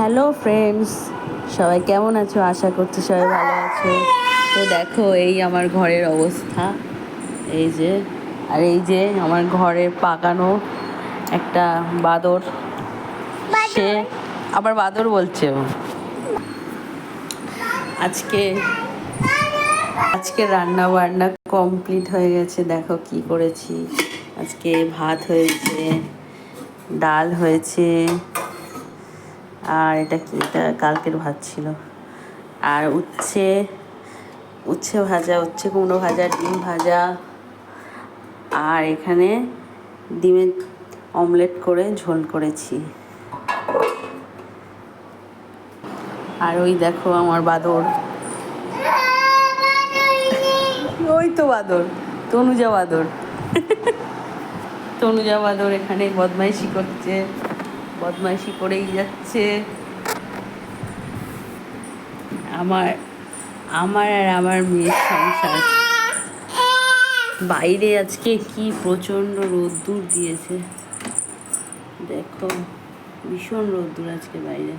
Hello friends, সবাই কেমন আছো? আশা করছি সবাই ভালো আছো। তো দেখো, এই আমার ঘরের অবস্থা। এই যে, আর এই যে আমার ঘরের পাকানো একটা বাদর। সে আবার বাদর বলছে ও। আজকে আজকে রান্না বান্না কমপ্লিট হয়ে গেছে। দেখো কি করেছি। আজকে ভাত হয়েছে, ডাল হয়েছে, আর এটা কি, এটা কালকের ভাত ছিল। আর উচ্ছে উচ্ছে ভাজা, উচ্ছে কুমড়ো ভাজা, ডিম ভাজা, আর এখানে ডিমের অমলেট করে ঝোল করেছি। আর ওই দেখো আমার বাদর, ওই তো বাদর, তনুজা বাদর। তনুজা বাদর এখানে বদমাইশি করছে, বদমাইশি করেই যাচ্ছে। আমার আমার আর আমার মেয়ের সংসার। বাইরে আজকে কি প্রচণ্ড রোদ্দুর দিয়েছে, দেখো ভীষণ রোদ্দুর আজকে বাইরে।